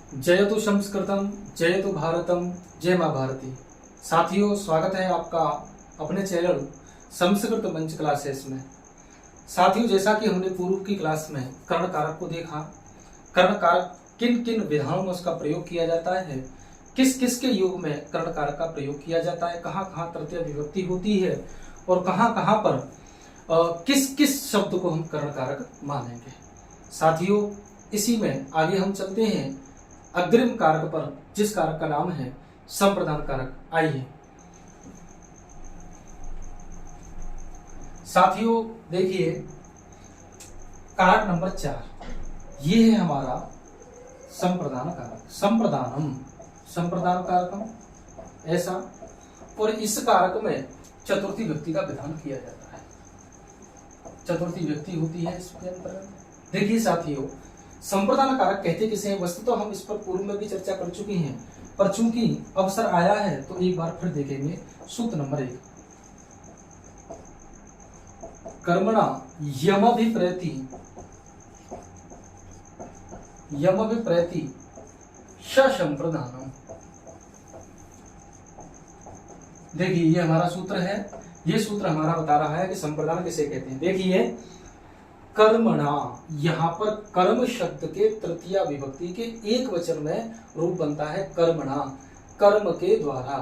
जयतु संस्कृतम जयतु भारतम, जय माँ भारती। साथियों, स्वागत है आपका अपने चैनल संस्कृत मंच क्लासेस में। साथियों, जैसा कि हमने पूर्व की क्लास में कर्ण कारक को देखा, कर्ण कारक किन किन विधानों में उसका प्रयोग किया जाता है, किस किस के युग में कर्ण कारक का प्रयोग किया जाता है, कहाँ कहाँ तृतीय विभक्ति होती है और कहाँ कहाँ पर किस किस शब्द को हम कर्ण कारक मानेंगे। साथियों, इसी में आगे हम चलते हैं अग्रिम कारक पर, जिस कारक का नाम है संप्रदान कारक। आइए साथियों, देखिए कारक नंबर 4, ये है हमारा संप्रदान कारक, संप्रदानम, संप्रदान कारकम ऐसा। और इस कारक में चतुर्थी व्यक्ति का विधान किया जाता है, चतुर्थी व्यक्ति होती है इसके अंतर्गत। देखिए साथियों, संप्रदान कारक कहते किसे हैं? वस्तु तो हम इस पर पूर्व में भी चर्चा कर चुके हैं, पर चूंकि अवसर आया है तो एक बार फिर देखेंगे। सूत्र नंबर 1, कर्मणा यमभिप्रेति, यमभिप्रेति संप्रदानम। देखिए ये हमारा सूत्र है, ये सूत्र हमारा बता रहा है कि संप्रदान किसे कहते हैं। देखिए कर्मणा, यहाँ पर कर्म शब्द के तृतीया विभक्ति के एक वचन में रूप बनता है कर्मणा, कर्म के द्वारा।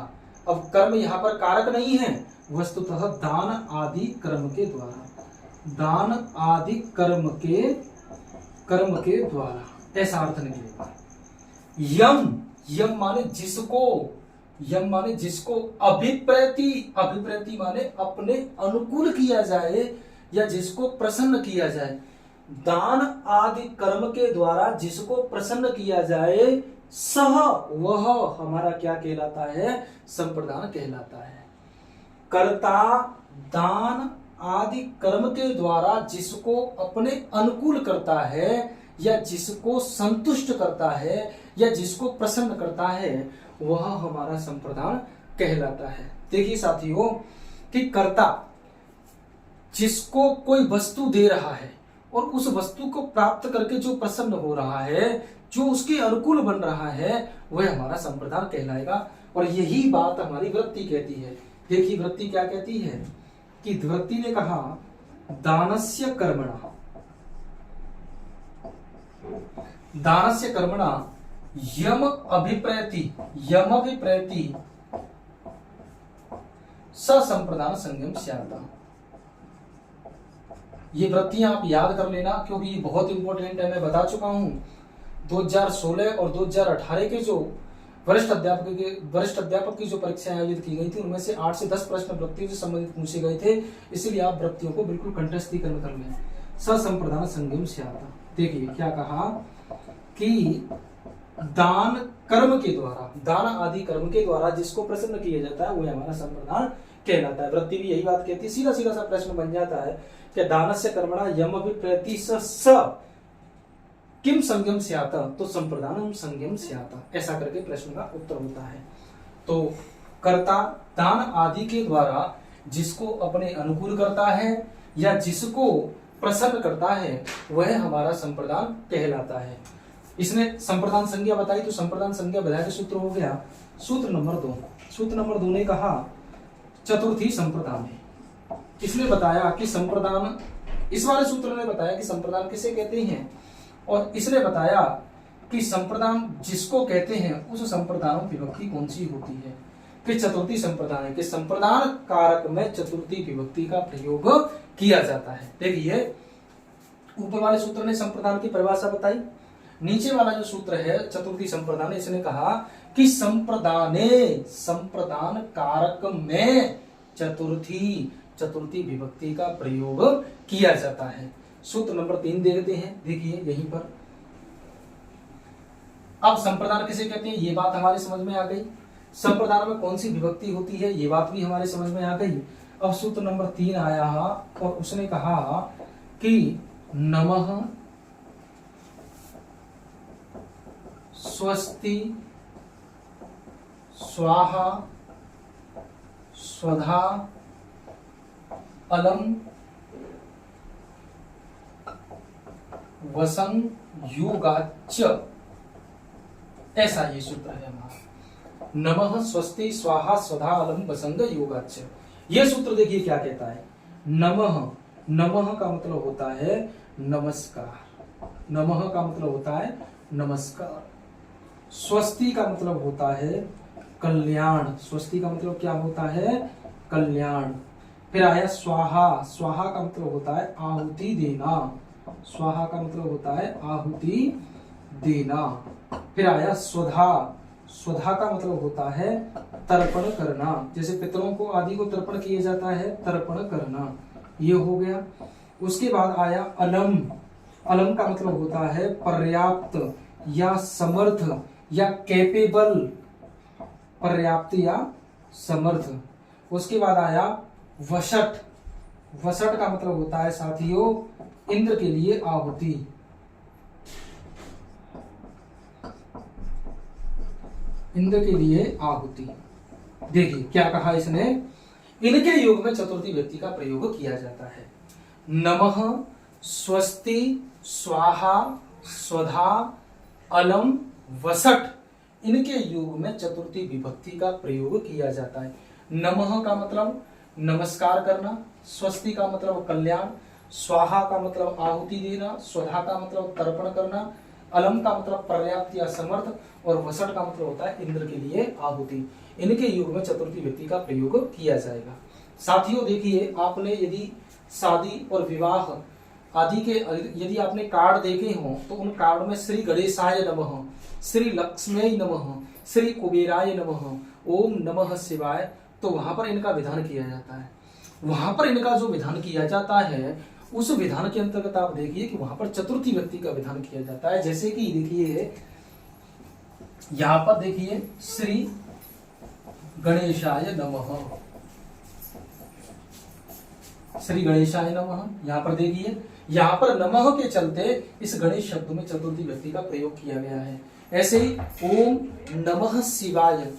अब कर्म यहाँ पर कारक नहीं है, वस्तुतः दान आदि कर्म के द्वारा, दान आदि कर्म के द्वारा, ऐसा अर्थ निकलेगा। यम, यम माने जिसको, यम माने जिसको, अभिप्रेति, अभिप्रेति माने अपने अनुकूल किया जाए या जिसको प्रसन्न किया जाए। दान आदि कर्म के द्वारा जिसको प्रसन्न किया जाए, सह, वह हमारा क्या कहलाता है? संप्रदान कहलाता है। कर्ता दान आदि कर्म के द्वारा जिसको अपने अनुकूल करता है या जिसको संतुष्ट करता है या जिसको प्रसन्न करता है, वह हमारा संप्रदान कहलाता है। देखिए साथियों कि कर्ता जिसको कोई वस्तु दे रहा है और उस वस्तु को प्राप्त करके जो प्रसन्न हो रहा है, जो उसके अनुकूल बन रहा है, वह हमारा संप्रदान कहलाएगा। और यही बात हमारी वृत्ति कहती है। देखिए वृत्ति क्या कहती है कि वृत्ति ने कहा दानस्य कर्मणा, दानस्य कर्मणा यम अभिप्रेति, यम अभिप्रेति संप्रदान संगम स्यात्। ये वृत्तियां आप याद कर लेना, क्योंकि ये बहुत इंपॉर्टेंट है। मैं बता चुका हूं 2016 और 2018 के जो वरिष्ठ अध्यापक की जो परीक्षाएं आयोजित की गई थी, उनमें से 8 से 10 प्रश्न वृत्तियों से संबंधित पूछे गए थे। इसलिए आप वृत्तियों को बिल्कुल कंठस्थ कर लें। संप्रदान संगम स्यात्। देखिए क्या कहा कि दान कर्म के द्वारा, दान आदि कर्म के द्वारा जिसको प्रसन्न किया जाता है, वह हमारा संप्रदान कहलाता है। वृत्ति भी यही बात कहती है। सीधा सीधा सा प्रश्न बन जाता है कि दानस्य कर्मणा यम अभिप्रेति स किम संगम स्यात्, तो संप्रदानम संगम स्यात्, ऐसा करके प्रश्न का उत्तर होता है। तो कर्ता दान आदि के द्वारा जिसको अपने अनुकूल करता है या जिसको प्रसन्न करता है, वह हमारा संप्रदान कहलाता है। इसने संप्रदान संज्ञा बताई, तो संप्रदान संज्ञा विधायक सूत्र हो गया। सूत्र नंबर 2, सूत्र नंबर 2 ने कहा चतुर्थी संप्रदान है। इसने बताया कि संप्रदान, इस वाले सूत्र ने बताया कि संप्रदान किसे कहते हैं, और इसने बताया कि संप्रदान जिसको कहते हैं उस संप्रदान विभक्ति कौन सी होती है, कि चतुर्थी संप्रदान है, कि संप्रदान कारक में चतुर्थी विभक्ति का प्रयोग किया जाता है। देखिए ऊपर वाले सूत्र ने संप्रदान की परिभाषा बताई, नीचे वाला जो सूत्र है चतुर्थी संप्रदान, इसने कहा कि संप्रदाने, संप्रदान कारक में चतुर्थी विभक्ति का प्रयोग किया जाता है। सूत्र नंबर 3 देखते हैं। देखिए यहीं पर अब संप्रदान किसे कहते हैं, ये बात हमारे समझ में आ गई। संप्रदान में कौन सी विभक्ति होती है, ये बात भी हमारे समझ में आ गई। अब सूत्र नंबर 3 आया और उसने कहा कि नमः स्वस्ति स्वाहा स्वधा अलम वसं योगाच्च ऐसा ये सूत्र है हमारा, नमः स्वस्ति स्वाहा स्वधा अलम वसंग योगाच्च। ये सूत्र देखिए क्या कहता है, नमः, नमः का मतलब होता है नमस्कार, नमः का मतलब होता है नमस्कार, स्वस्ति का मतलब होता है कल्याण, स्वस्ति का मतलब क्या होता है, कल्याण। फिर आया स्वाहा, स्वाहा का मतलब होता है आहुति देना, स्वाहा का मतलब होता है आहुति देना। फिर आया स्वधा, स्वधा का मतलब होता है तर्पण करना, जैसे पितरों को आदि को तर्पण किया जाता है, तर्पण करना, ये हो गया। उसके बाद आया अलम, अलम का मतलब होता है पर्याप्त या समर्थ या कैपेबल, पर्याप्त या समर्थ। उसके बाद आया वशट, वसट का मतलब होता है साथियों इंद्र के लिए आहुति, इंद्र के लिए आहुति। देखिए क्या कहा इसने, इनके योग में चतुर्थी व्यक्ति का प्रयोग किया जाता है, नमः स्वस्ति स्वाहा स्वधा अलम वसट, इनके योग में चतुर्थी विभक्ति का प्रयोग किया जाता है। नमः का मतलब नमस्कार करना, स्वस्ति का मतलब कल्याण, स्वाहा का मतलब आहुति देना, स्वधा का मतलब तर्पण करना, अलम का मतलब पर्याप्त या समर्थ, और वसट का मतलब होता है इंद्र के लिए आहुति। इनके युग में चतुर्थी व्यक्ति का प्रयोग किया जाएगा। साथियों देखिए, आपने यदि शादी और विवाह आदि के यदि आपने कार्ड देखे हो तो उन कार्ड में श्री गणेशाय नमः, श्री लक्ष्मी नमः, श्री कुबेराय नमः, ओम नमः शिवाय, तो वहां पर इनका विधान किया जाता है। वहां पर इनका जो विधान किया जाता है उस विधान के अंतर्गत आप देखिए कि वहां पर चतुर्थी व्यक्ति का विधान किया जाता है। जैसे कि देखिए यहां पर देखिए श्री गणेशाय नमः, श्री गणेशाय नमः, यहां पर देखिए यहां पर नमः के चलते इस गणेश शब्द में चतुर्थी व्यक्ति का प्रयोग किया गया है। ऐसे ही ओम नमः शिवाय,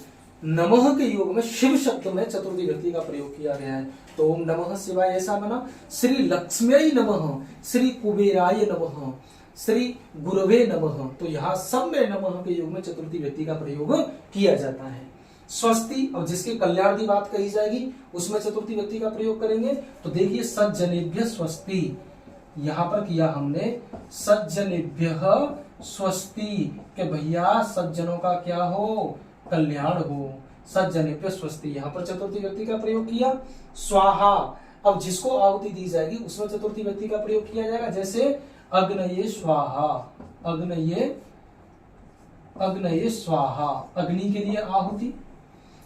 नमः के योग में शिव शब्द में चतुर्थी व्यक्ति का प्रयोग किया गया है, तो ओम नमः शिवाय ऐसा बना। श्री लक्ष्मी नमः, श्री कुबेराय नमः, श्री गुरवे नमः, तो यहाँ सब में नमः के योग में चतुर्थी व्यक्ति का प्रयोग किया जाता है। स्वस्ति, और जिसके कल्याण की बात कही जाएगी उसमें चतुर्थी व्यक्ति का प्रयोग करेंगे। तो देखिए सज्जनेभ्य स्वस्ति, यहाँ पर किया हमने सज्जनेभ्य स्वस्ति, के भैया सज्जनों का क्या हो, कल्याण हो, सज्जनेभ्य स्वस्ति, यहाँ पर चतुर्थी व्यक्ति का प्रयोग किया। स्वाहा, अब जिसको आहुति दी जाएगी उसमें चतुर्थी व्यक्ति का प्रयोग किया जाएगा, जैसे अग्नये स्वाहा, अग्नये स्वाहा, अग्नि के लिए आहुति।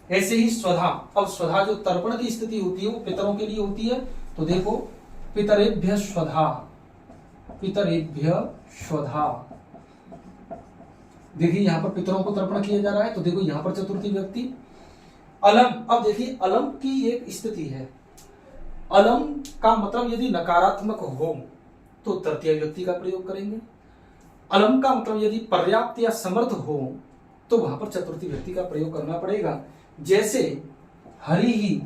ऐसे ही स्वधा, अब स्वधा जो तर्पण की स्थिति होती है वो पितरों के लिए होती है, तो देखो पितरेभ्य स्वधा, पितरेभ्य स्वधा, देखिए यहां पर पितरों को तर्पण किया जा रहा है, तो देखो यहां पर चतुर्थी व्यक्ति। अलम, अब देखिए अलम की एक स्थिति है, अलम का मतलब यदि नकारात्मक हो तो तृतीय व्यक्ति का प्रयोग करेंगे, अलम का मतलब यदि पर्याप्त या समर्थ हो तो वहां पर चतुर्थी व्यक्ति का प्रयोग करना पड़ेगा, जैसे हरि ही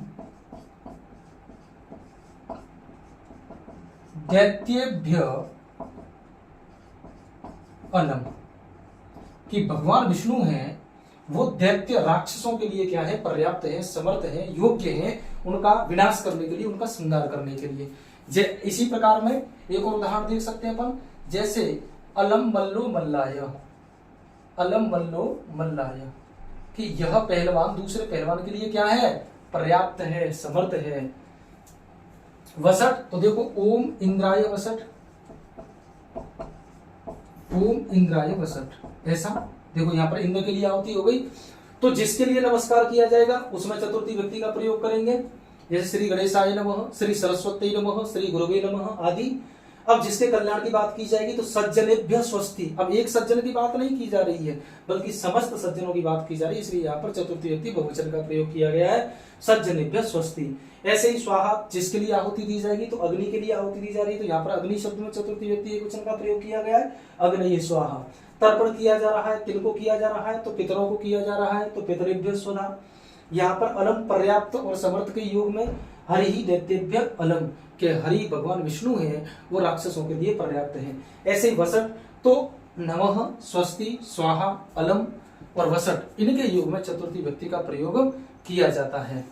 दैत्येभ्य अलम, कि भगवान विष्णु हैं वो दैत्य राक्षसों के लिए क्या है, पर्याप्त है, समर्थ है, योग्य है उनका विनाश करने के लिए, उनका संहार करने के लिए। इसी प्रकार में एक और उदाहरण देख सकते हैं अपन, जैसे अलम मल्लो मल्लाय, अलम मल्लो मल्लाय, कि यह पहलवान दूसरे पहलवान के लिए क्या है, पर्याप्त है, समर्थ है। वसट, तो देखो ओम इंद्राय वसट, ओम इंद्राय वसट, ऐसा देखो यहाँ पर इंद्र के लिए आहुति हो गई। तो जिसके लिए नमस्कार किया जाएगा उसमें चतुर्थी व्यक्ति का प्रयोग करेंगे, जैसे श्री गणेशाय नमः, श्री सरस्वती नमः, श्री गुरुवे नमः आदि। अब जिसके कल्याण की बात की जाएगी तो सज्जनेभ्य स्वस्ति, अब एक सज्जन की बात नहीं की जा रही है बल्कि समस्त सज्जनों की बात की जा रही है, इसलिए यहाँ पर चतुर्थी व्यक्ति बहुवचन का प्रयोग किया गया है, सज्जनेभ्य स्वस्ति। ऐसे ही स्वाहा, जिसके लिए आहुति दी जाएगी तो अग्नि के लिए आहुति दी जा रही है, तो यहाँ पर अग्नि शब्द में चतुर्थी व्यक्ति एक वचन का प्रयोग किया गया है, अग्नि स्वाहा। तर्पण किया जा रहा है, किनको किया जा रहा है, तो पितरों को किया जा रहा है, तो पितरेभ्य स्वधा। यहाँ पर अलम पर्याप्त और समर्थ के योग में हरि ही दैत्येभ्य अलम, के हरि भगवान विष्णु हैं वो राक्षसों के लिए पर्याप्त हैं। ऐसे ही वसट, तो नमः स्वस्ति स्वाहा अलम और वसट, इनके योग में चतुर्थी व्यक्ति का प्रयोग किया जाता है।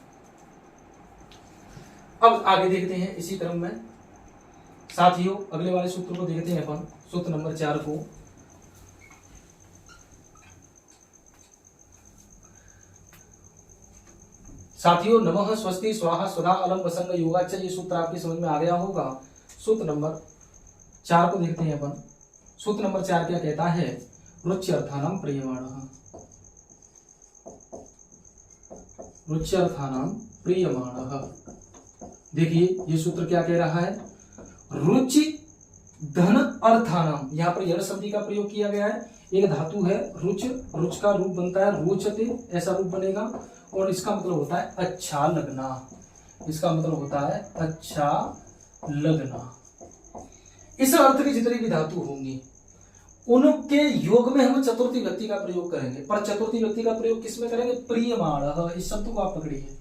अब आगे देखते हैं इसी क्रम में साथियों, अगले वाले सूत्र को देखते हैं अपन, सूत्र नंबर 4 को। साथियों, नमः स्वस्ति स्वाहा स्वधा अलम वसंग योगाच, ये सूत्र आपकी समझ में आ गया होगा। सूत्र नंबर 4 को देखते हैं अपन। सूत्र नंबर 4 क्या कहता है? रुच्यर्थानां प्रियमाणः, रुच्यर्थानां प्रियमाणः। देखिए ये सूत्र क्या कह रहा है? रुचि धन अर्थानाम, यहाँ पर यण संधि का प्रयोग किया गया है। एक धातु है रुच, रुच का रूप बनता है रोचते, ऐसा रूप बनेगा, और इसका मतलब होता है अच्छा लगना। इसका मतलब होता है अच्छा लगना। इस अर्थ की जितनी भी धातु होंगी उनके योग में हम चतुर्थी व्यक्ति का प्रयोग करेंगे। पर चतुर्थी व्यक्ति का प्रयोग किस में करेंगे? प्रियमाणः, इस शब्द को आप पकड़िए।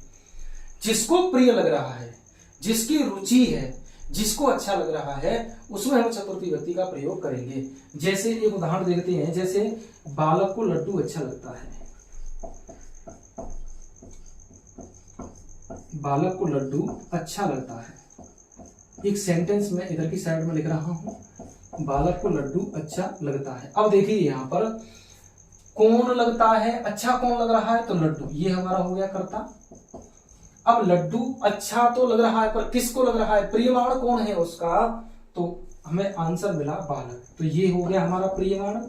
जिसको प्रिय लग रहा है, जिसकी रुचि है, जिसको अच्छा लग रहा है, उसमें हम चतुर्थी व्यक्ति का प्रयोग करेंगे। जैसे एक उदाहरण देखते हैं, जैसे बालक को लड्डू अच्छा लगता है, बालक को लड्डू अच्छा लगता है। एक सेंटेंस में इधर की साइड में लिख रहा हूं, बालक को लड्डू अच्छा लगता है। अब देखिए यहां पर कौन लगता है, अच्छा कौन लग रहा है? तो लड्डू, ये हमारा हो गया कर्ता। अब लड्डू अच्छा तो लग रहा है, पर किसको लग रहा है? प्रियमाण कौन है उसका? तो हमें आंसर मिला बालक, तो ये हो गया हमारा प्रियमाण।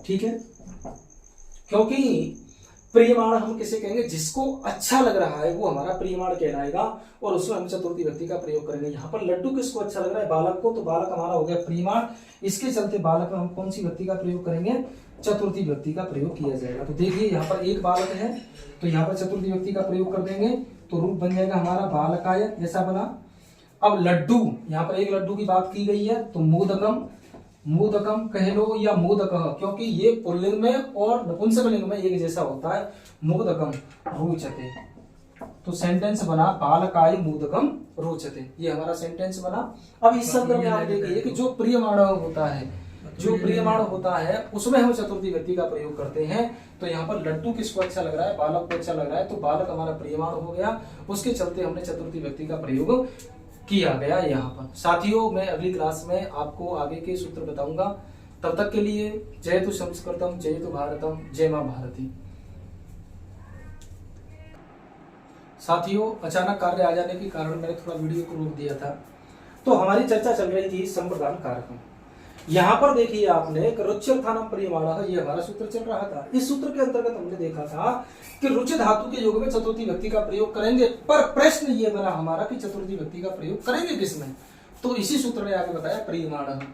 ठीक है, क्योंकि प्रियमाण हम किसे कहेंगे? जिसको अच्छा लग रहा है वो हमारा प्रियमाण कहलाएगा, और उसमें हम चतुर्थी व्यक्ति का प्रयोग करेंगे। यहाँ पर लड्डू किसको अच्छा लग रहा है? बालक को, तो बालक हमारा हो गया प्रियमाण। इसके चलते बालक में हम कौन सी व्यक्ति का प्रयोग करेंगे? चतुर्थी व्यक्ति का प्रयोग किया जाएगा। तो देखिए यहाँ पर एक बालक है, तो यहाँ पर चतुर्थी व्यक्ति का प्रयोग कर देंगे, तो रूप बन जाएगा हमारा बालकाय, ऐसा बना। अब लड्डू, यहाँ पर एक लड्डू की बात की गई है, तो मोदकम, मोदकम कह लो या मोदकः, क्योंकि ये पुल्लिंग में और नपुंसकलिंग में एक जैसा होता है। मोदकम रोचते, तो सेंटेंस बना बालकाय मोदकम रोचते, ये हमारा सेंटेंस बना। अब इस संदर्भ में आप देखिए कि जो प्रियमाण होता है, जो प्रियमाण होता है उसमें हम चतुर्थी व्यक्ति का प्रयोग करते हैं। तो यहाँ पर लड्डू किसको अच्छा लग रहा है? बालक को अच्छा लग रहा है, तो बालक हमारा प्रियमाण हो गया। उसके चलते हमने चतुर्थी व्यक्ति का प्रयोग किया गया यहाँ पर। साथियों, मैं अगली क्लास में आपको आगे के सूत्र बताऊंगा। तब तक के लिए जयतु संस्कृतम, जयतु भारतम, जय मां भारती। साथियों, अचानक कार्य आ जाने के कारण मैंने थोड़ा वीडियो को रोक दिया था। तो हमारी चर्चा चल रही थी संप्रदान कारक में। यहाँ पर देखिए आपने रुच्यर्थानां प्रियमाणः, ये हमारा सूत्र चल रहा था। इस सूत्र के अंतर्गत हमने देखा था कि रुचि धातु के योग में चतुर्थी व्यक्ति का प्रयोग करेंगे, पर प्रश्न ये बना हमारा कि चतुर्थी व्यक्ति का प्रयोग करेंगे किसमें? तो इसी सूत्र ने आगे बताया प्रियमाणः,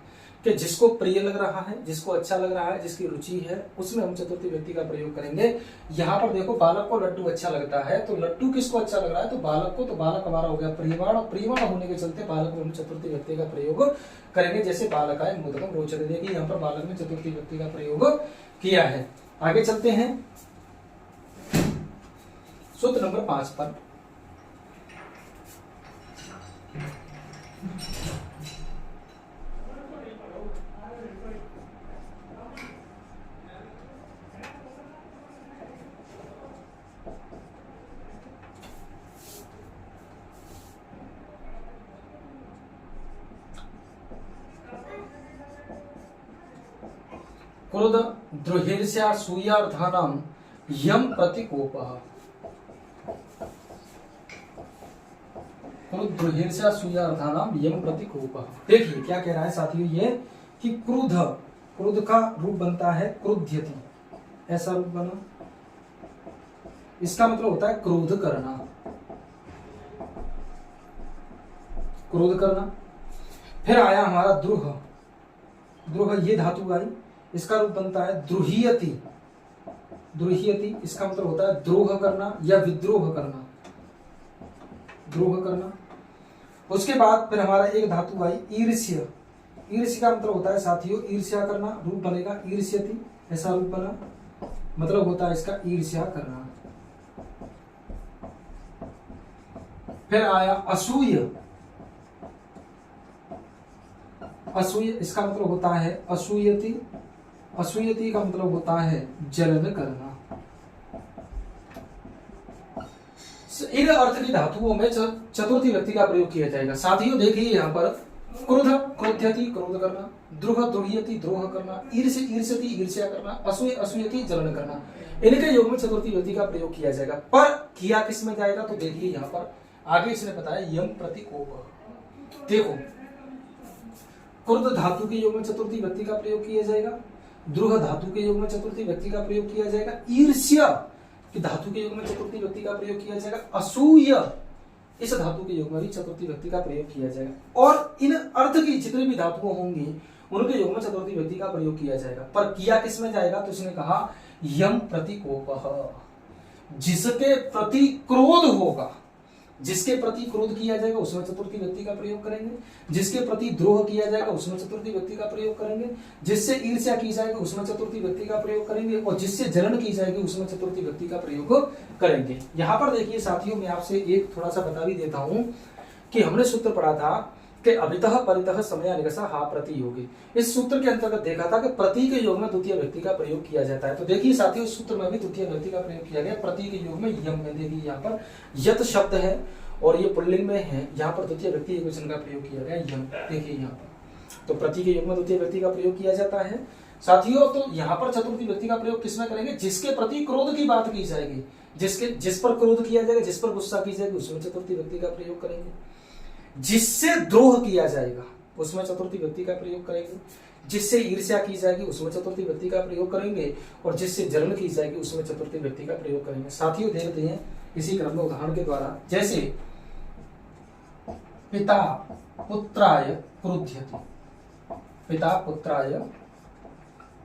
कि जिसको प्रिय लग रहा है, जिसको अच्छा लग रहा है, जिसकी रुचि है, उसमें हम चतुर्थी व्यक्ति का प्रयोग करेंगे। यहाँ पर देखो बालक को लड्डू अच्छा लगता है, तो लड्डू किसको अच्छा लग रहा है? तो बालक को, तो बालक हमारा हो गया प्रियमाण, और प्रियमाण होने के चलते बालक में हम चतुर्थी व्यक्ति का प्रयोग करेंगे। जैसे बालकाय मोदकम रोचते, देखिए यहाँ पर बालक में चतुर्थी व्यक्ति का प्रयोग किया है। आगे चलते हैं सूत्र नंबर 5 पर। क्रोध द्रुहिर्ष्या सूयार्थानां यम प्रतिकोपः, क्रोध द्रुहिर्ष्या सूयार्थानां यम प्रतिकोपः। देखिए क्या कह रहा है साथियों ये, कि क्रोध, क्रोध का रूप बनता है क्रुध्यति, ऐसा रूप बना। इसका मतलब होता है क्रोध करना, क्रोध करना। फिर आया हमारा द्रुह, द्रुह ये धातु आई, इसका रूप बनता है द्रुहियति, द्रुहियति इसका मतलब होता है द्रोह करना या विद्रोह करना, द्रोह करना। उसके बाद फिर हमारा एक धातु आई ईर्ष्य, ईर्ष्य का मतलब होता है साथियों ईर्ष्या करना, रूप बनेगा ईर्ष्यति, ऐसा रूप बना, मतलब होता है इसका ईर्ष्या करना। फिर आया असूय, असूय इसका मतलब होता है असूयति, असूयति का मतलब होता है जलन करना। इन अर्थ की धातुओं में चतुर्थी व्यक्ति का प्रयोग किया जाएगा। साथियों देखिए यहाँ पर क्रोध क्रोध्यति क्रोध करना, द्रोह द्रोह्यति द्रोह करना, ईर्ष्य ईर्ष्यति ईर्ष्या करना, असूय असूयति जलन करना, इनके योग में चतुर्थी व्यक्ति का प्रयोग किया जाएगा। पर किया किस में जाएगा तो देखिए यहाँ पर आगे इसने बताया यम प्रतिकोप। देखो क्रोध धातु के योग में चतुर्थी व्यक्ति का प्रयोग किया जाएगा, द्रोह धातु के योग में चतुर्थी व्यक्ति का प्रयोग किया जाएगा, ईर्ष्या कि धातु के योग में चतुर्थी व्यक्ति का प्रयोग किया जाएगा, असूय इस धातु के योग में भी चतुर्थी व्यक्ति का प्रयोग किया जाएगा। और इन अर्थ की जितनी भी धातुएं होंगी उनके योग में चतुर्थी व्यक्ति का प्रयोग किया जाएगा। पर किया किस में जाएगा तो इसने कहा यम प्रतिकोप, जिसके प्रति क्रोध होगा, जिसके प्रति क्रोध किया जाएगा उसमें चतुर्थी व्यक्ति का प्रयोग करेंगे, जिसके प्रति द्रोह किया जाएगा उसमें चतुर्थी व्यक्ति का प्रयोग करेंगे, जिससे ईर्ष्या की जाएगी उसमें चतुर्थी व्यक्ति का प्रयोग करेंगे, और जिससे जलन की जाएगी उसमें चतुर्थी व्यक्ति का प्रयोग करेंगे। यहाँ पर देखिए साथियों, मैं आपसे एक थोड़ा सा बता भी देता हूं कि हमने सूत्र पढ़ा था कि अभितः परितः समय निगसा हा प्रति योगी। इस सूत्र के अंतर्गत देखा था कि प्रति के योग में द्वितीय व्यक्ति का प्रयोग किया जाता है। तो देखिए साथियों, इस सूत्र में भी द्वितीय व्यक्ति का प्रयोग किया गया। प्रति के योग में यम में देखिए यहाँ पर यत शब्द है और ये पुल्लिंग में है, यहाँ पर द्वितीय व्यक्ति एकवचन का प्रयोग किया गया यम। देखिए यहाँ पर तो प्रति के योग में द्वितीय व्यक्ति का प्रयोग किया जाता है साथियों। तो यहाँ पर चतुर्थी व्यक्ति का प्रयोग किसमें करेंगे, जिसके प्रति क्रोध की बात की जाएगी, जिस पर क्रोध किया जाएगा, जिस पर गुस्सा की जाएगी उसमें चतुर्थी व्यक्ति का प्रयोग करेंगे, जिससे द्रोह किया जाएगा उसमें चतुर्थी व्यक्ति का प्रयोग करेंगे, जिससे ईर्ष्या की जाएगी उसमें चतुर्थी व्यक्ति का प्रयोग करेंगे, और जिससे जलन की जाएगी उसमें चतुर्थी व्यक्ति का प्रयोग करेंगे। साथियों देखते हैं इसी क्रम में उदाहरण के द्वारा, जैसे पिता पुत्राय क्रुध्यति, पिता पुत्राय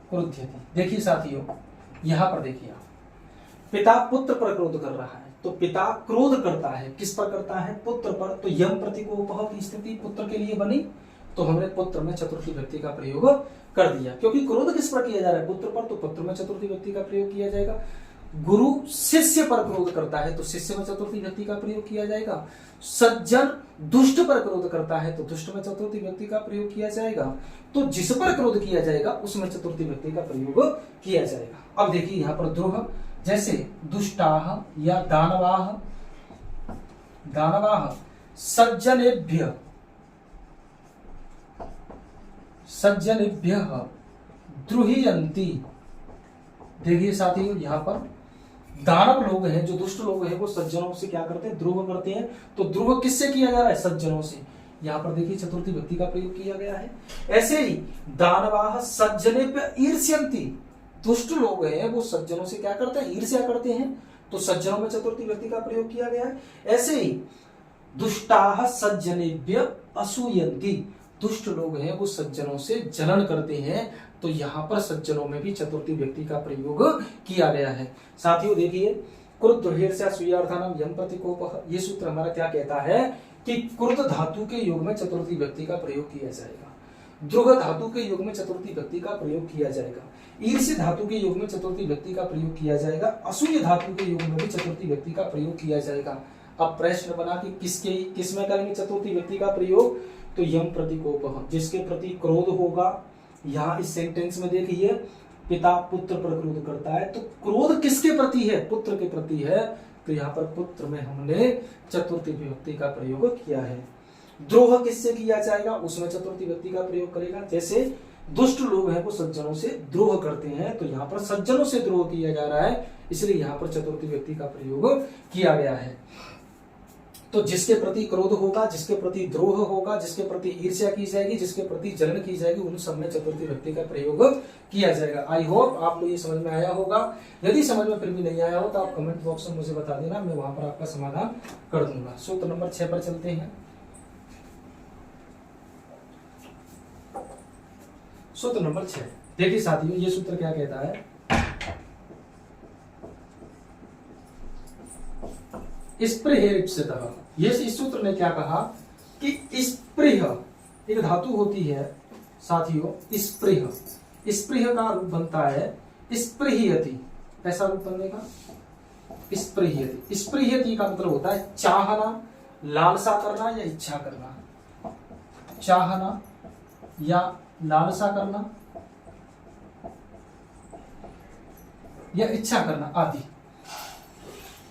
क्रुध्यति। देखिए साथियों यहां पर देखिए पिता पुत्र पर क्रोध कर रहा है, तो पिता क्रोध करता है, किस पर करता है, पुत्र पर। तो यम प्रतिकोप की स्थिति पुत्र के लिए बनी, तो हमने पुत्र में चतुर्थी व्यक्ति का प्रयोग कर दिया, क्योंकि क्रोध किस पर किया जा रहा है, पुत्र पर, तो पुत्र में चतुर्थी व्यक्ति का प्रयोग किया जाएगा। गुरु शिष्य पर क्रोध करता है तो शिष्य में चतुर्थी व्यक्ति का प्रयोग किया जाएगा। सज्जन दुष्ट पर क्रोध करता है तो दुष्ट में चतुर्थी व्यक्ति का प्रयोग किया जाएगा। तो जिस पर क्रोध किया जाएगा उसमें चतुर्थी व्यक्ति का प्रयोग किया जाएगा। अब देखिए यहाँ पर द्रोह, जैसे दुष्टाह या दानवाह, दानवाह सज्जनेभ्य, सज्जनेभ्य द्रुह्यन्ति। देखिए साथियों यहाँ पर दानव लोग हैं, जो दुष्ट लोग हैं, वो सज्जनों से क्या करते हैं, द्रोह करते हैं। तो द्रोह किससे किया जा रहा है, सज्जनों से। यहाँ पर देखिए चतुर्थी व्यक्ति का प्रयोग किया गया है। ऐसे ही दानवाह सज्जनेभ्य ईर्ष्यन्ति, दुष्ट लोग हैं वो सज्जनों से क्या करते हैं, ईर्ष्या करते हैं, तो सज्जनों में चतुर्थी व्यक्ति का प्रयोग किया गया है। ऐसे ही दुष्टाह सज्जनेभ्य असूयन्ति, दुष्ट लोग हैं वो सज्जनों से जलन करते हैं, तो यहाँ पर सज्जनों में भी चतुर्थी व्यक्ति का प्रयोग किया गया है। साथियों देखिए क्रुद्ध ईर्ष्या सूयार्थानाम यम प्रतिकोप, ये सूत्र हमारा क्या कहता है कि क्रुद्ध धातु के योग में चतुर्थी व्यक्ति का प्रयोग किया जाएगा, द्रोह धातु के योग में चतुर्थी व्यक्ति का प्रयोग किया जाएगा, ईर्ष्य धातु के योग में चतुर्थी व्यक्ति का प्रयोग किया जाएगा, असूय धातु के योग में भी चतुर्थी व्यक्ति का प्रयोग किया जाएगा। अब प्रश्न बना कि किसमें करेंगे चतुर्थी व्यक्ति का प्रयोग, तो यम प्रतिकोप, जिसके प्रति क्रोध होगा। यहाँ इस सेंटेंस में देखिए पिता पुत्र पर क्रोध करता है, तो क्रोध किसके प्रति है, पुत्र के प्रति है, तो यहाँ पर पुत्र में हमने चतुर्थी विभक्ति का प्रयोग किया है। द्रोह किससे किया जाएगा, उसमें चतुर्थी व्यक्ति का प्रयोग करेगा। जैसे दुष्ट लोग हैं वो सज्जनों से द्रोह करते हैं, तो यहाँ पर सज्जनों से द्रोह किया जा रहा है, इसलिए यहाँ पर चतुर्थी व्यक्ति का प्रयोग किया गया है। तो जिसके प्रति क्रोध होगा, जिसके प्रति द्रोह होगा, जिसके प्रति ईर्ष्या की जाएगी, जिसके प्रति जलन की जाएगी, उन सब में चतुर्थी व्यक्ति का प्रयोग किया जाएगा। आई होप आपको ये समझ में आया होगा। यदि समझ में फिर भी नहीं आया हो तो आप कमेंट बॉक्स में मुझे बता देना, मैं वहां पर आपका समाधान कर दूंगा। सूत्र नंबर 6 पर चलते हैं। सूत्र नंबर 6 देखिए साथियों, ये सूत्र क्या कहता है, स्पृहेरिप्सितः। ये इस सूत्र ने क्या कहा कि स्पृह एक धातु होती है साथियों, स्पृह, स्पृह का रूप बनता है स्पृह्यति, ऐसा रूप बनेगा स्पृह्यति। स्पृह्यति का मतलब होता है चाहना, लालसा करना या इच्छा करना, चाहना या लालसा करना या इच्छा करना आदि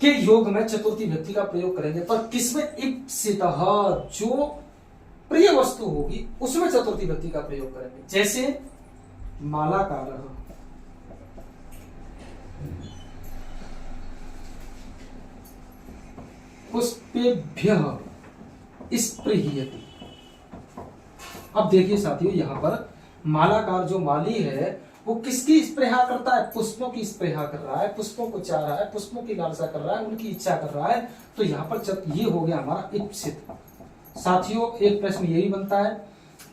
के योग में चतुर्थी व्यक्ति का प्रयोग करेंगे। पर किसमें? इप्सितः, जो प्रिय वस्तु होगी उसमें चतुर्थी व्यक्ति का प्रयोग करेंगे। जैसे मालाकारः, पुष्पेभ्यः स्पृह्यति। अब देखिए साथियों, यहां पर मालाकार जो माली है वो किसकी स्पृहा करता है? पुष्पों की स्पृहा कर रहा है, पुष्पों को चाह रहा है, पुष्पों की लालसा कर रहा है, उनकी इच्छा कर रहा है। तो यहाँ पर ये हो गया हमारा इप्सित। साथियों एक प्रश्न यही बनता है,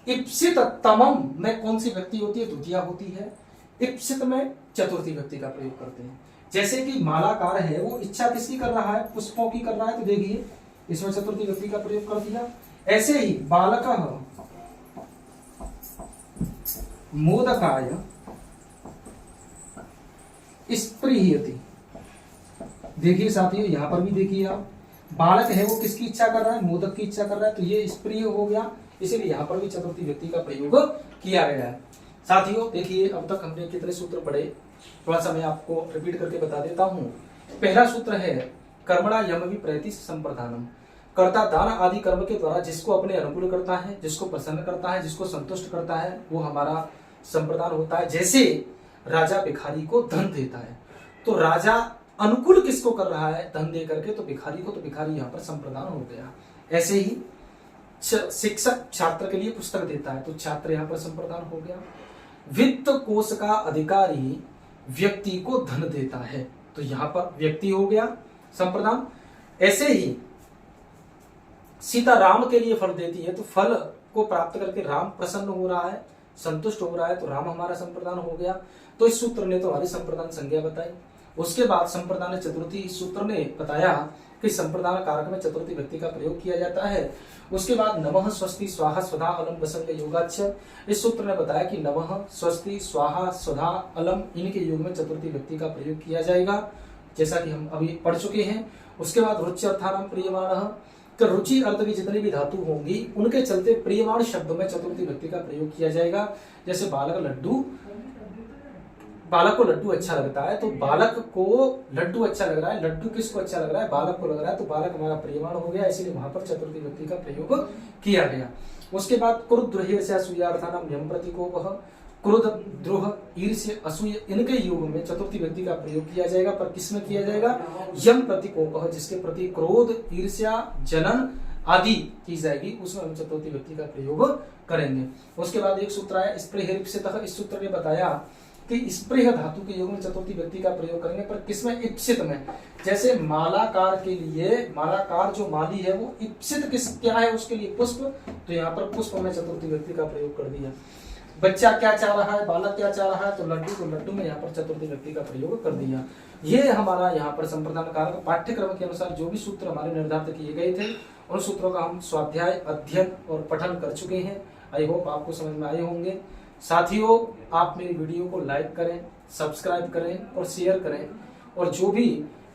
इप्सित तमम में कौन सी व्यक्ति होती है? द्वितीया होती है। इप्सित में चतुर्थी व्यक्ति का प्रयोग करते हैं। जैसे कि मालाकार है वो इच्छा किसकी कर रहा है? पुष्पों की कर रहा है, तो देखिए इसमें चतुर्थी व्यक्ति का प्रयोग कर दिया। ऐसे ही बालकः मोदकाय स्पृह्यति। देखिए साथियों यहां पर भी देखिए आप, बालक है वो किसकी इच्छा कर रहा है? मोदक की इच्छा कर रहा है, तो ये स्प्रिय हो गया, इसीलिए यहां पर भी चतुर्थी व्यक्ति का प्रयोग किया गया है। साथियों देखिए अब तक हमने कितने सूत्र पढ़े, थोड़ा सा मैं आपको रिपीट करके बता देता हूं। पहला सूत्र है कर्मणा यम विप्रैति संप्रदानम। कर्ता दान आदि कर्म के द्वारा जिसको अपने अनुकूल करता है, जिसको प्रसन्न करता है, जिसको संतुष्ट करता है, वो हमारा संप्रदान होता है। जैसे राजा भिखारी को धन देता है, तो राजा अनुकूल किसको कर रहा है? धन दे करके, तो भिखारी को, तो भिखारी यहाँ पर संप्रदान हो गया। ऐसे ही शिक्षक छात्र के लिए पुस्तक देता है, तो छात्र यहाँ पर संप्रदान हो गया। वित्त कोष का अधिकारी व्यक्ति को धन देता है, तो यहाँ पर व्यक्ति हो गया संप्रदान। ऐसे ही सीता राम के लिए फल देती है, तो फल को प्राप्त करके राम प्रसन्न हो रहा है, संतुष्ट हो रहा है, तो राम हमारा संप्रदान हो गया। तो इस सूत्र ने तो हमारी संप्रदान संज्ञा बताई। उसके बाद संप्रदान चतुर्थी, इस सूत्र ने बताया कि संप्रदान कारक में चतुर्थी व्यक्ति का प्रयोग किया जाता है। उसके बाद नमः स्वस्ति स्वाहा स्वधा अलम वसंग योगाच्छ, इस सूत्र ने बताया कि नमः स्वस्ति स्वाहा स्वधा अलम इनके योग में चतुर्थी व्यक्ति का प्रयोग किया जाएगा, जैसा कि हम अभी पढ़ चुके हैं। उसके बाद रुचि अर्थानाम प्रियमाणः, तो रुचि अर्थ की जितनी भी धातु होंगी उनके चलते प्रियमाण शब्द में चतुर्थी व्यक्ति का प्रयोग किया जाएगा। जैसे बालक लड्डू, बालक को लड्डू अच्छा लगता है, तो बालक को लड्डू अच्छा लग रहा है, लड्डू किसको अच्छा लग रहा है? बालक को लग रहा है, तो बालक हमारा प्रियमाण हो गया, इसीलिए वहां पर चतुर्थी व्यक्ति का प्रयोग किया गया। उसके बाद क्रुद्ध द्रोह से असूयार्थानाम यम प्रतीकोपः, क्रोध द्रोह ईर्ष्य असूय इनके योग में चतुर्थी व्यक्ति का प्रयोग किया जाएगा। पर किसमें किया जाएगा? यम प्रतीकोपः, जिसके प्रति क्रोध ईर्ष्या जनन आदि की जाएगी, उसमें हम चतुर्थी व्यक्ति का प्रयोग करेंगे। उसके बाद एक सूत्र आया स्पृहरिप्सितः, इस सूत्र ने बताया कि स्पृह धातु के योग में चतुर्थी व्यक्ति का प्रयोग करेंगे। पर किसमें? इप्सित में। जैसे मालाकार के लिए, मालाकार जो माली है वो इप्सित किस क्या है? उसके लिए पुष्प, तो यहाँ पर पुष्प में चतुर्थी व्यक्ति का प्रयोग कर दिया। बच्चा क्या चाह रहा है, बालक क्या चाह रहा है, तो लड्डू, तो लड्डू में यहाँ पर चतुर्थी व्यक्ति का प्रयोग कर दिया। ये हमारा यहाँ पर संप्रदान कारक पाठ्यक्रम के अनुसार जो भी सूत्र हमारे निर्धारित किए गए थे उन सूत्रों का हम स्वाध्याय अध्ययन और पठन कर चुके हैं। आई होप आपको समझ में आए होंगे। साथियों आप मेरी वीडियो को लाइक करें, सब्सक्राइब करें और शेयर करें, और जो भी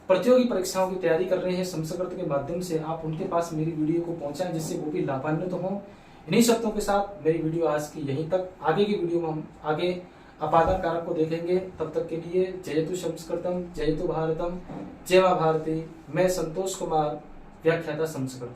प्रतियोगी परीक्षाओं की तैयारी कर रहे हैं संस्कृत के माध्यम से आप उनके पास मेरी वीडियो को पहुंचाएं, जिससे वो भी लाभान्वित हों। इन्हीं शब्दों के साथ मेरी वीडियो आज की यहीं तक। आगे की वीडियो में हम आगे अपादान कारक को देखेंगे। तब तक के लिए जयतु संस्कृतम, जयतु भारतम, जय मां भारती। मैं संतोष कुमार, व्याख्याता संस्कृत।